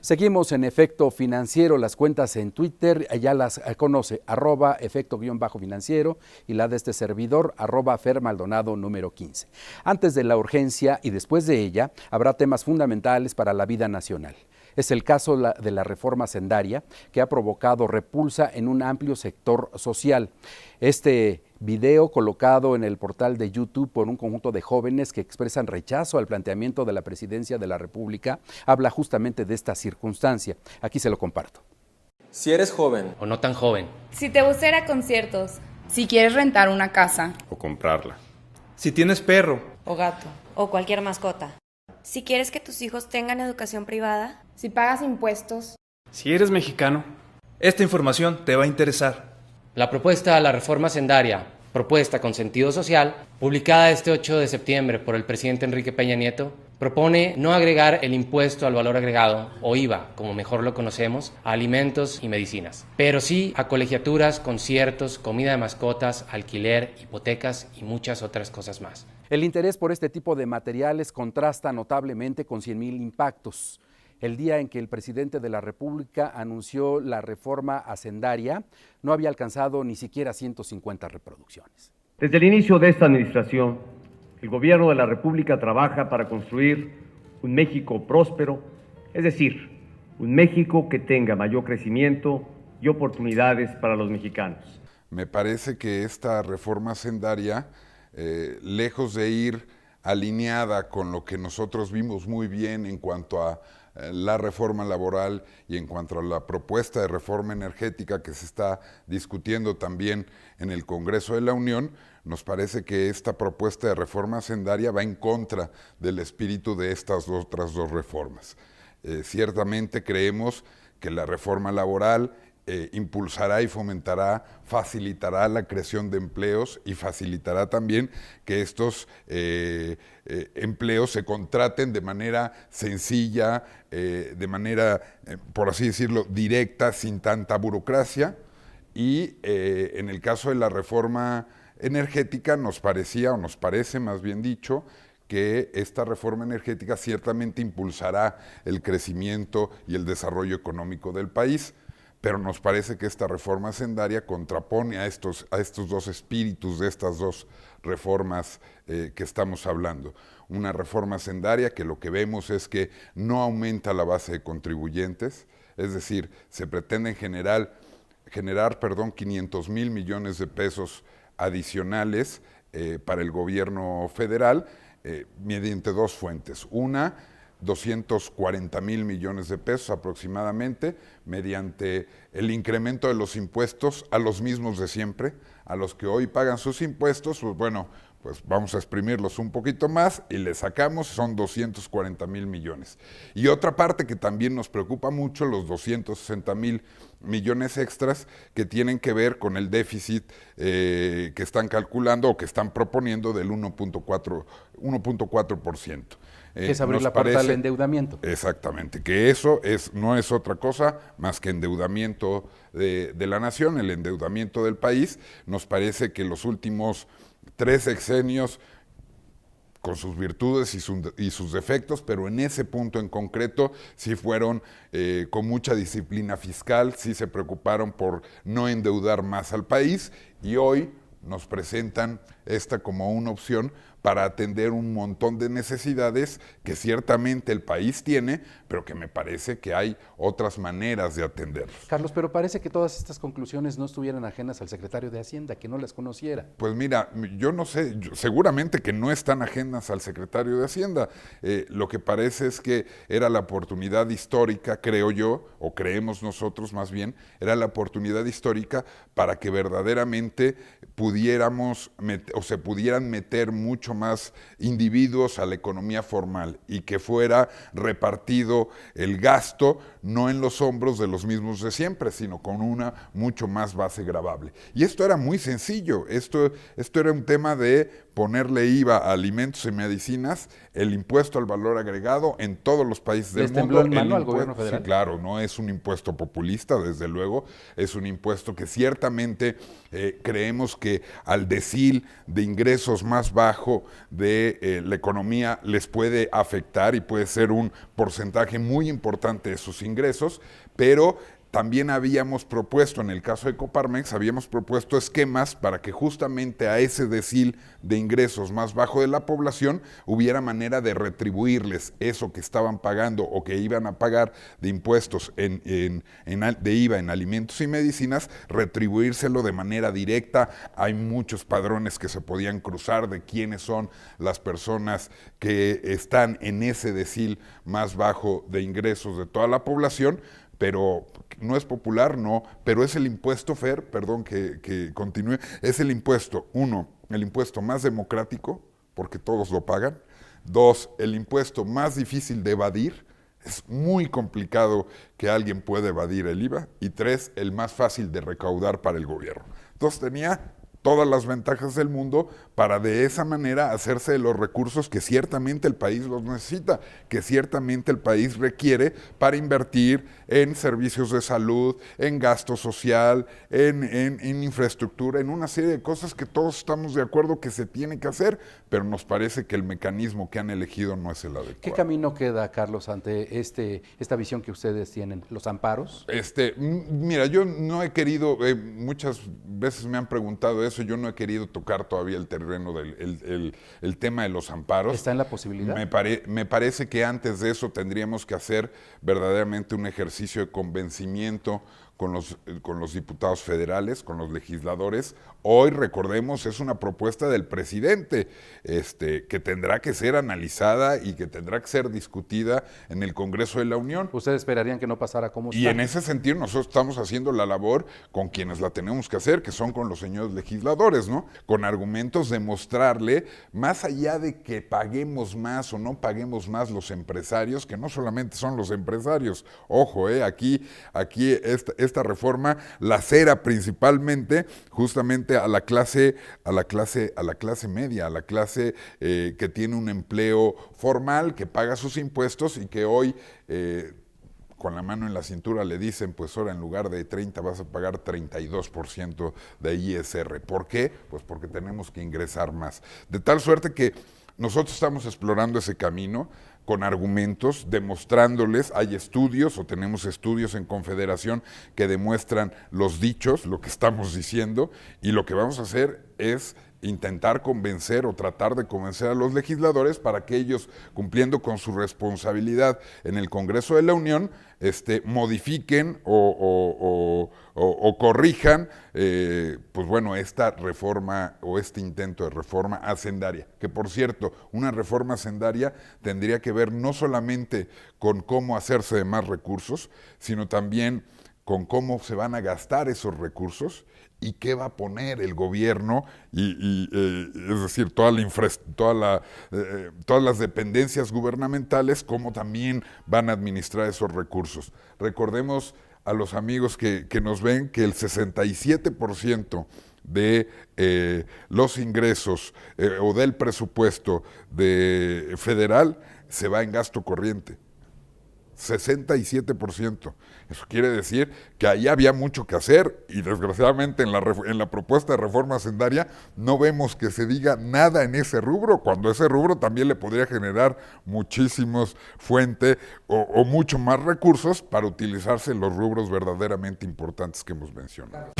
Seguimos en Efecto Financiero, las cuentas en Twitter, ya las conoce, @efecto_financiero y la de este servidor, @fermaldonado número 15. Antes de la urgencia y después de ella, habrá temas fundamentales para la vida nacional. Es el caso de la reforma hacendaria, que ha provocado repulsa en un amplio sector social. Este video colocado en el portal de YouTube por un conjunto de jóvenes que expresan rechazo al planteamiento de la Presidencia de la República habla justamente de esta circunstancia. Aquí se lo comparto. Si eres joven o no tan joven, si te gusta ir a conciertos, si quieres rentar una casa o comprarla, si tienes perro o gato o cualquier mascota, si quieres que tus hijos tengan educación privada, si pagas impuestos, si eres mexicano, esta información te va a interesar. La propuesta a la reforma hacendaria, propuesta con sentido social, publicada este 8 de septiembre por el presidente Enrique Peña Nieto, propone no agregar el impuesto al valor agregado, o IVA, como mejor lo conocemos, a alimentos y medicinas, pero sí a colegiaturas, conciertos, comida de mascotas, alquiler, hipotecas y muchas otras cosas más. El interés por este tipo de materiales contrasta notablemente con 100,000 impactos. El día en que el presidente de la República anunció la reforma hacendaria, no había alcanzado ni siquiera 150 reproducciones. Desde el inicio de esta administración, el gobierno de la República trabaja para construir un México próspero, es decir, un México que tenga mayor crecimiento y oportunidades para los mexicanos. Me parece que esta reforma hacendaria, lejos de ir alineada con lo que nosotros vimos muy bien en cuanto a la reforma laboral y en cuanto a la propuesta de reforma energética que se está discutiendo también en el Congreso de la Unión, nos parece que esta propuesta de reforma hacendaria va en contra del espíritu de estas otras dos reformas. Ciertamente creemos que la reforma laboral impulsará y fomentará, facilitará la creación de empleos y facilitará también que estos empleos se contraten de manera sencilla, de manera, por así decirlo, directa, sin tanta burocracia. Y en el caso de la reforma energética nos parecía, o nos parece más bien dicho, que esta reforma energética ciertamente impulsará el crecimiento y el desarrollo económico del país, pero nos parece que esta reforma hacendaria contrapone a estos dos espíritus de estas dos reformas que estamos hablando. Una reforma hacendaria que lo que vemos es que no aumenta la base de contribuyentes, es decir, se pretenden generar 500,000 millones de pesos adicionales para el gobierno federal mediante dos fuentes. Una, 240,000 millones de pesos aproximadamente, mediante el incremento de los impuestos a los mismos de siempre, a los que hoy pagan sus impuestos, pues bueno, pues vamos a exprimirlos un poquito más y le sacamos, son 240,000 millones. Y otra parte que también nos preocupa mucho, los 260,000 millones extras que tienen que ver con el déficit que están calculando o que están proponiendo del 1.4%. Que es abrir la puerta al endeudamiento. Exactamente, que eso no es otra cosa más que endeudamiento de la nación, el endeudamiento del país. Nos parece que los últimos 3 sexenios, con sus virtudes y sus defectos, pero en ese punto en concreto sí fueron con mucha disciplina fiscal, sí se preocuparon por no endeudar más al país, y hoy nos presentan esta como una opción para atender un montón de necesidades que ciertamente el país tiene, pero que me parece que hay otras maneras de atenderlos. Carlos, pero parece que todas estas conclusiones no estuvieran ajenas al secretario de Hacienda, que no las conociera. Pues mira, yo no sé, seguramente que no están ajenas al secretario de Hacienda. Lo que parece es que era la oportunidad histórica, creo yo, o creemos nosotros más bien, era la oportunidad histórica para que verdaderamente pudiéramos o se pudieran meter mucho más individuos a la economía formal y que fuera repartido el gasto no en los hombros de los mismos de siempre, sino con una mucho más base gravable. Y esto era muy sencillo, esto era un tema de ponerle IVA a alimentos y medicinas, el impuesto al valor agregado en todos los países del mundo. ¿Les tembló el mano al gobierno federal? Sí, claro, no es un impuesto populista, desde luego, es un impuesto que ciertamente Creemos que al decil de ingresos más bajo de la economía les puede afectar y puede ser un porcentaje muy importante de sus ingresos, pero también habíamos propuesto, en el caso de Coparmex, habíamos propuesto esquemas para que justamente a ese decil de ingresos más bajo de la población hubiera manera de retribuirles eso que estaban pagando o que iban a pagar de impuestos de IVA en alimentos y medicinas, retribuírselo de manera directa. Hay muchos padrones que se podían cruzar de quiénes son las personas que están en ese decil más bajo de ingresos de toda la población, pero no es popular, no, pero es el impuesto, Fer, perdón que continúe, es el impuesto, uno, el impuesto más democrático, porque todos lo pagan. Dos, el impuesto más difícil de evadir, es muy complicado que alguien pueda evadir el IVA. Y tres, el más fácil de recaudar para el gobierno. Entonces tenía todas las ventajas del mundo para de esa manera hacerse de los recursos que ciertamente el país los necesita, que ciertamente el país requiere para invertir en servicios de salud, en gasto social, en infraestructura, en una serie de cosas que todos estamos de acuerdo que se tiene que hacer, pero nos parece que el mecanismo que han elegido no es el adecuado. ¿Qué camino queda, Carlos, ante esta visión que ustedes tienen? ¿Los amparos? Mira, yo no he querido, muchas veces me han preguntado eso, yo no he querido tocar todavía el terreno del tema de los amparos. ¿Está en la posibilidad? Me parece que antes de eso tendríamos que hacer verdaderamente un ejercicio de convencimiento con los diputados federales, con los legisladores. Hoy, recordemos, es una propuesta del presidente que tendrá que ser analizada y que tendrá que ser discutida en el Congreso de la Unión. ¿Ustedes esperarían que no pasara como está? Y en ese sentido nosotros estamos haciendo la labor con quienes la tenemos que hacer, que son con los señores legisladores, ¿no? Con argumentos de mostrarle, más allá de que paguemos más o no paguemos más los empresarios, que no solamente son los empresarios, ojo, aquí esta reforma lacera principalmente justamente a la clase media, a la clase que tiene un empleo formal, que paga sus impuestos y que hoy con la mano en la cintura le dicen, pues ahora en lugar de 30 vas a pagar 32% de ISR. ¿Por qué? Pues porque tenemos que ingresar más. De tal suerte que nosotros estamos explorando ese camino con argumentos, demostrándoles, hay estudios o tenemos estudios en Confederación que demuestran los dichos, lo que estamos diciendo, y lo que vamos a hacer es intentar convencer o tratar de convencer a los legisladores para que ellos, cumpliendo con su responsabilidad en el Congreso de la Unión, modifiquen o corrijan pues bueno, esta reforma o este intento de reforma hacendaria, que por cierto, una reforma hacendaria tendría que ver no solamente con cómo hacerse de más recursos, sino también con cómo se van a gastar esos recursos y qué va a poner el gobierno es decir, todas las dependencias gubernamentales, cómo también van a administrar esos recursos. Recordemos a los amigos que nos ven que el 67% de los ingresos o del presupuesto federal se va en gasto corriente. 67%. Eso quiere decir que ahí había mucho que hacer y desgraciadamente en la propuesta de reforma hacendaria no vemos que se diga nada en ese rubro, cuando ese rubro también le podría generar muchísimos fuentes o mucho más recursos para utilizarse en los rubros verdaderamente importantes que hemos mencionado.